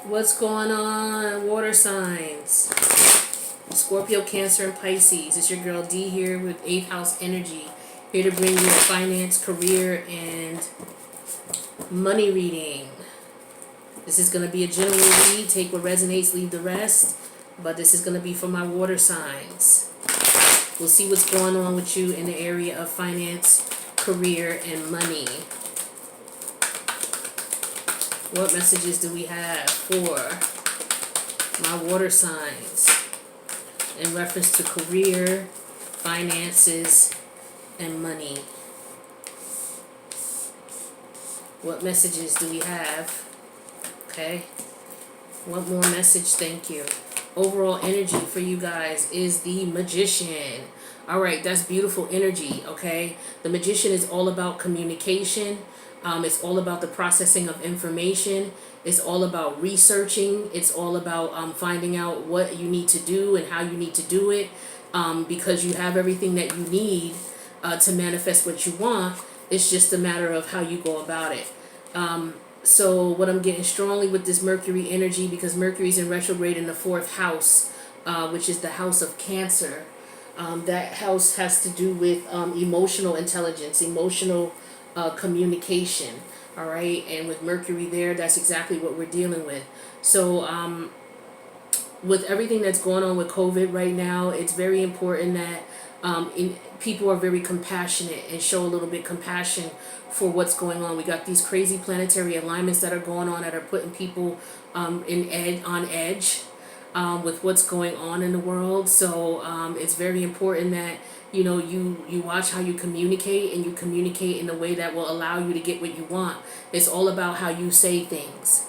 What's going on, water signs? Scorpio, Cancer, and Pisces. It's your girl D here with 8th house energy. Here to bring you a finance, career, and money reading. This is going to be a general read. Take what resonates, leave the rest. But this is going to be for my water signs. We'll see what's going on with you in the area of finance, career, and money. What messages do we have for my water signs in reference to career, finances, and money? What messages do we have? Okay. One more message, thank you. Overall energy for you guys is the Magician. Alright, that's beautiful energy, okay? The Magician is all about communication. It's all about the processing of information. It's all about researching. It's all about finding out what you need to do and how you need to do it, because you have everything that you need to manifest what you want. It's just a matter of how you go about it. So what I'm getting strongly with this Mercury energy, because Mercury's in retrograde in the 4th house, which is the house of Cancer. That house has to do with emotional intelligence, emotional communication. All right, and with Mercury there, that's exactly what we're dealing with. So with everything that's going on with COVID right now, it's very important that people are very compassionate and show a little bit compassion for what's going on. We got these crazy planetary alignments that are going on that are putting people on edge with what's going on in the world. So it's very important that you watch how you communicate, and you communicate in a way that will allow you to get what you want. It's all about how you say things.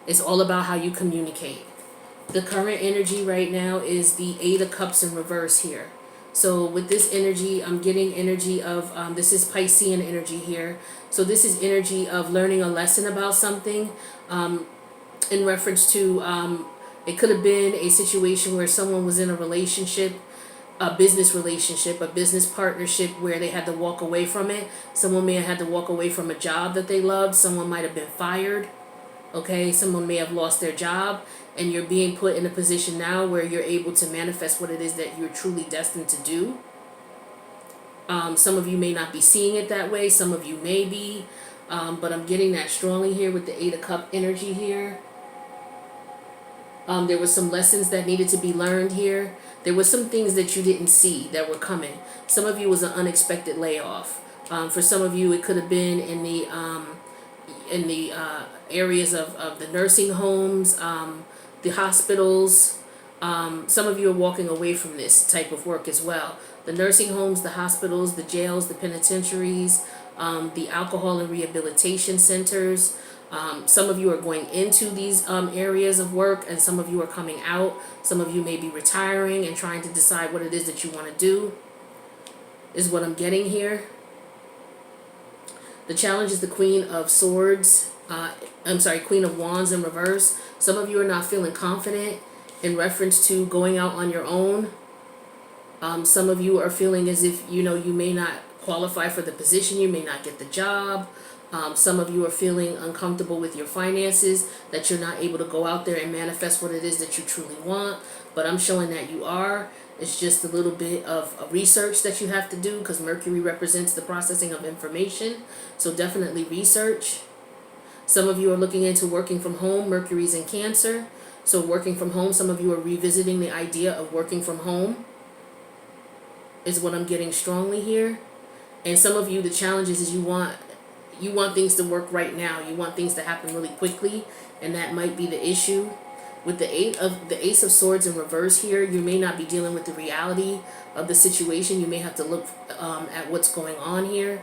It's all about how you communicate. The current energy right now is the 8 of Cups in reverse here. So with this energy, I'm getting energy of, this is Piscean energy here. So this is energy of learning a lesson about something, in reference to, it could have been a situation where someone was in a relationship, a business relationship, a business partnership where they had to walk away from it. Someone may have had to walk away from a job that they loved. Someone might have been fired. Okay, someone may have lost their job, and you're being put in a position now where you're able to manifest what it is that you're truly destined to do. Some of you may not be seeing it that way. Some of you may be. But I'm getting that strongly here with the 8 of Cups energy here. There were some lessons that needed to be learned here. There were some things that you didn't see that were coming. Some of you was an unexpected layoff. For some of you, it could have been in the areas of the nursing homes, the hospitals. Some of you are walking away from this type of work as well. The nursing homes, the hospitals, the jails, the penitentiaries, the alcohol and rehabilitation centers. Some of you are going into these areas of work, and some of you are coming out. Some of you may be retiring and trying to decide what it is that you want to do, is what I'm getting here. The challenge is the Queen of Swords. Queen of Wands in reverse. Some of you are not feeling confident in reference to going out on your own. Some of you are feeling as if, you may not qualify for the position. You may not get the job. Some of you are feeling uncomfortable with your finances, that you're not able to go out there and manifest what it is that you truly want. But I'm showing that you are. It's just a little bit of research that you have to do, because Mercury represents the processing of information. So definitely research. Some of you are looking into working from home. Mercury's in Cancer. So working from home, some of you are revisiting the idea of working from home, is what I'm getting strongly here. And some of you, the challenge is you want things to work right now. You want things to happen really quickly, and that might be the issue. With the Ace of Swords in reverse here, you may not be dealing with the reality of the situation. You may have to look at what's going on here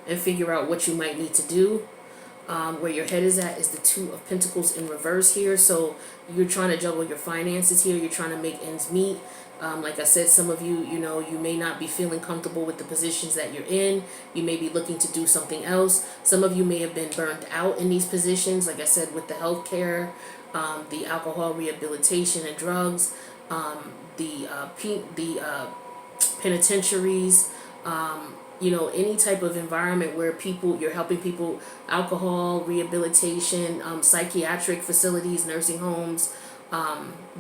and figure out what you might need to do. Where your head is at is the 2 of Pentacles in reverse here. So you're trying to juggle your finances here. You're trying to make ends meet. Like I said, some of you, you may not be feeling comfortable with the positions that you're in. You may be looking to do something else. Some of you may have been burnt out in these positions, like I said, with the healthcare, the alcohol rehabilitation and drugs, the penitentiaries, any type of environment where you're helping people, alcohol, rehabilitation, psychiatric facilities, nursing homes,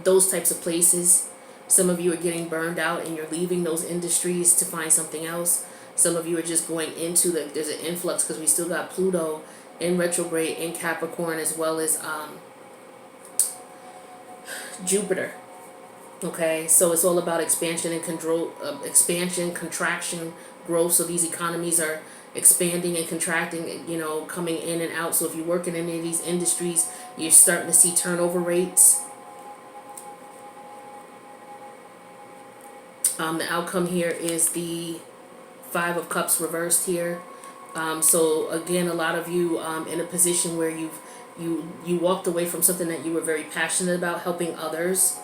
those types of places. Some of you are getting burned out and you're leaving those industries to find something else. Some of you are just going into there's an influx because we still got Pluto in retrograde in Capricorn, as well as Jupiter. Okay, so it's all about expansion and control, expansion, contraction, growth. So these economies are expanding and contracting, coming in and out. So if you're working in any of these industries, you're starting to see turnover rates. The outcome here is the Five of Cups reversed here. So again, a lot of you in a position where you walked away from something that you were very passionate about, helping others,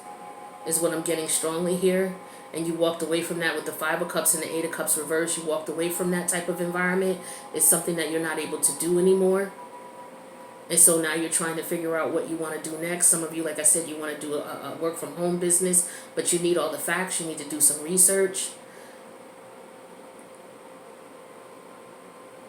is what I'm getting strongly here. And you walked away from that with the Five of Cups and the Eight of Cups reversed. You walked away from that type of environment. It's something that you're not able to do anymore. And so now you're trying to figure out what you want to do next. Some of you, like I said, you want to do a work from home business, but you need all the facts. You need to do some research.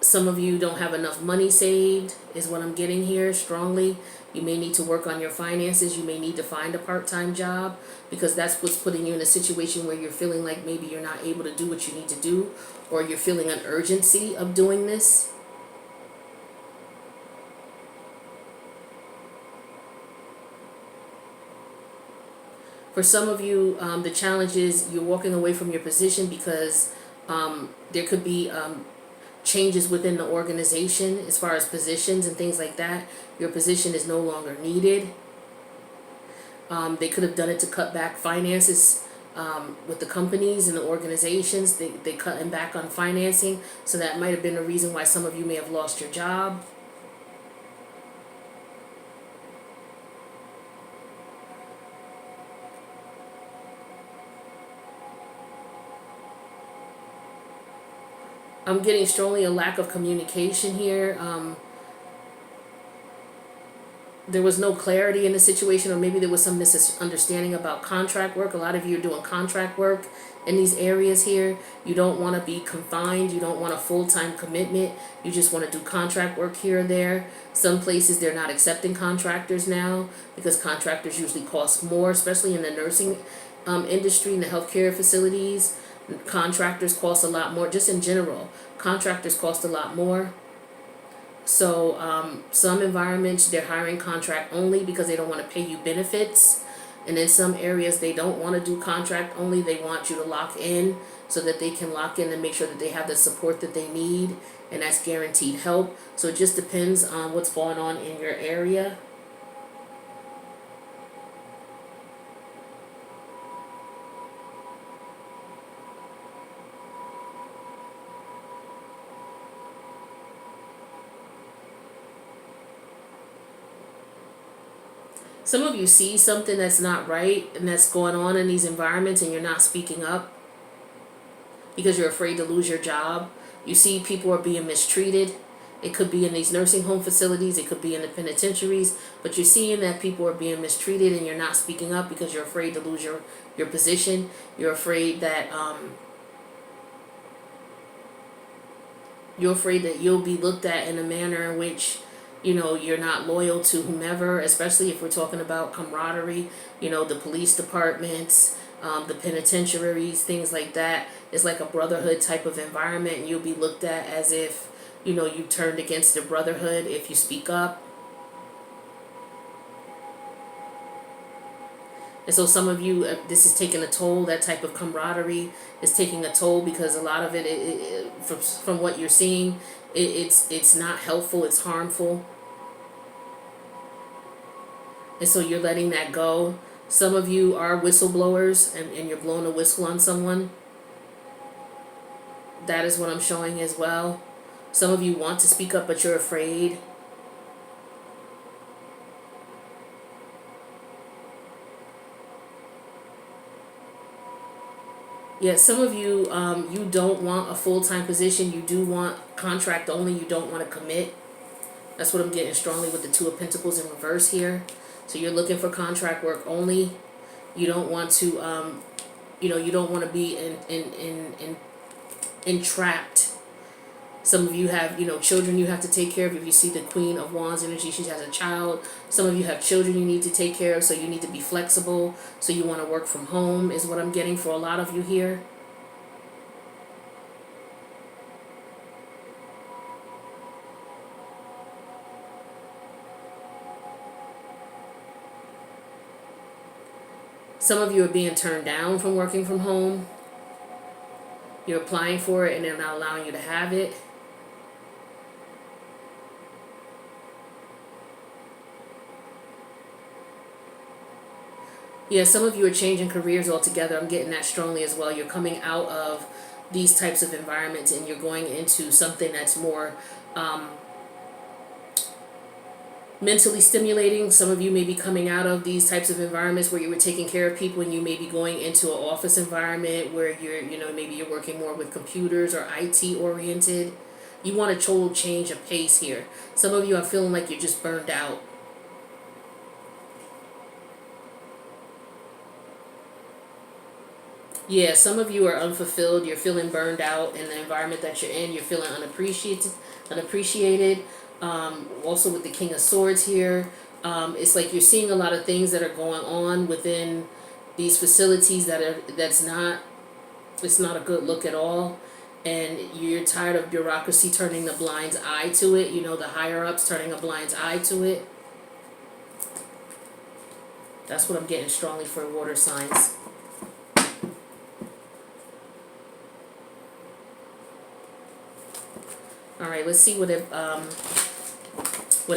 Some of you don't have enough money saved, is what I'm getting here strongly. You may need to work on your finances. You may need to find a part-time job, because that's what's putting you in a situation where you're feeling like maybe you're not able to do what you need to do, or you're feeling an urgency of doing this. For some of you, the challenge is you're walking away from your position because there could be changes within the organization as far as positions and things like that. Your position is no longer needed. They could have done it to cut back finances with the companies and the organizations. They cutting back on financing, so that might have been a reason why some of you may have lost your job. I'm getting strongly a lack of communication here. There was no clarity in the situation, or maybe there was some misunderstanding about contract work. A lot of you are doing contract work in these areas here. You don't want to be confined. You don't want a full-time commitment. You just want to do contract work here or there. Some places they're not accepting contractors now because contractors usually cost more, especially in the nursing industry and the healthcare facilities. Contractors cost a lot more. Just in general, contractors cost a lot more. So some environments, they're hiring contract only because they don't want to pay you benefits. And in some areas, they don't want to do contract only. They want you to lock in so that they can lock in and make sure that they have the support that they need. And that's guaranteed help. So it just depends on what's going on in your area. Some of you see something that's not right and that's going on in these environments, and you're not speaking up because you're afraid to lose your job. You see people are being mistreated. It could be in these nursing home facilities. It could be in the penitentiaries. But you're seeing that people are being mistreated, and you're not speaking up because you're afraid to lose your position. You're afraid that you'll be looked at in a manner in which you're not loyal to whomever, especially if we're talking about camaraderie, the police departments, the penitentiaries, things like that. It's like a brotherhood type of environment, and you'll be looked at as if, you turned against the brotherhood if you speak up. And so some of you, this is taking a toll. That type of camaraderie is taking a toll because a lot of it from what you're seeing, it's not helpful, it's harmful. And so you're letting that go. Some of you are whistleblowers, and you're blowing a whistle on someone. That is what I'm showing as well. Some of you want to speak up, but you're afraid. Yeah, some of you, you don't want a full-time position. You do want contract only. You don't want to commit. That's what I'm getting strongly with the Two of Pentacles in reverse here. So you're looking for contract work only. You don't want to, you don't want to be entrapped Some of you have, children you have to take care of. If you see the Queen of Wands energy, she has a child. Some of you have children you need to take care of, so you need to be flexible. So you want to work from home is what I'm getting for a lot of you here. Some of you are being turned down from working from home. You're applying for it and they're not allowing you to have it. Yeah, some of you are changing careers altogether. I'm getting that strongly as well. You're coming out of these types of environments and you're going into something that's more mentally stimulating. Some of you may be coming out of these types of environments where you were taking care of people, and you may be going into an office environment where maybe you're working more with computers or IT oriented. You want a total change of pace here. Some of you are feeling like you're just burned out. Yeah, some of you are unfulfilled. You're feeling burned out in the environment that you're in. You're feeling unappreciated. Also with the King of Swords here, it's like you're seeing a lot of things that are going on within these facilities it's not a good look at all, and you're tired of bureaucracy turning the blind eye to it. The higher ups turning a blind eye to it. That's what I'm getting strongly for water signs. All right, let's see what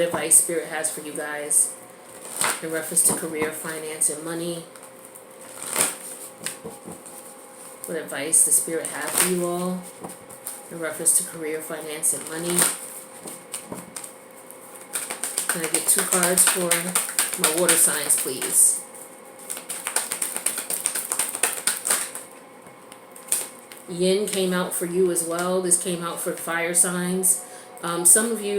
advice Spirit has for you guys in reference to career, finance, and money. What advice the Spirit has for you all in reference to career, finance, and money. Can I get 2 cards for my water signs, please? Yin came out for you as well. This came out for fire signs. Some of you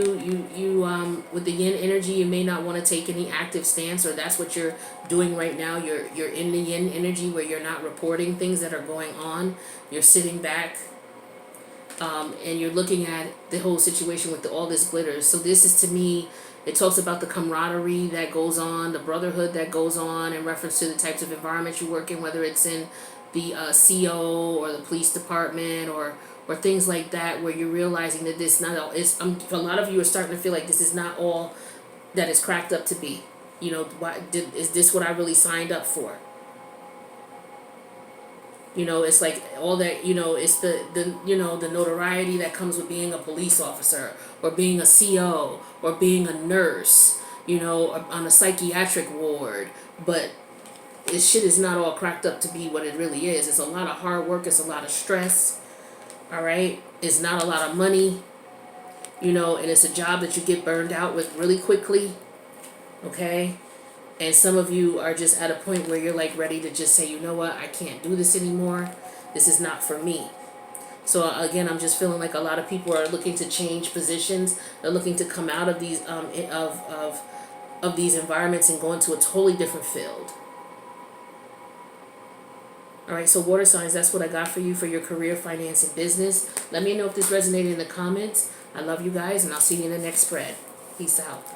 with the yin energy, you may not want to take any active stance, or that's what you're doing right now. You're in the yin energy where you're not reporting things that are going on. You're sitting back, and you're looking at the whole situation with all this glitter. So this is, to me, it talks about the camaraderie that goes on, the brotherhood that goes on in reference to the types of environments you work in, whether it's in the CO or the police department or things like that, where you're realizing that this not all is. A lot of you are starting to feel like this is not all that it's cracked up to be. Is this what I really signed up for? It's like all that. It's the notoriety that comes with being a police officer or being a CO or being a nurse. On a psychiatric ward, but this shit is not all cracked up to be what it really is. It's a lot of hard work. It's a lot of stress. All right. It's not a lot of money. And it's a job that you get burned out with really quickly. Okay. And some of you are just at a point where you're like ready to just say, you know what? I can't do this anymore. This is not for me. So again, I'm just feeling like a lot of people are looking to change positions. They're looking to come out of these of these environments and go into a totally different field. All right, so water signs, that's what I got for you for your career, finance, and business. Let me know if this resonated in the comments. I love you guys, and I'll see you in the next spread. Peace out.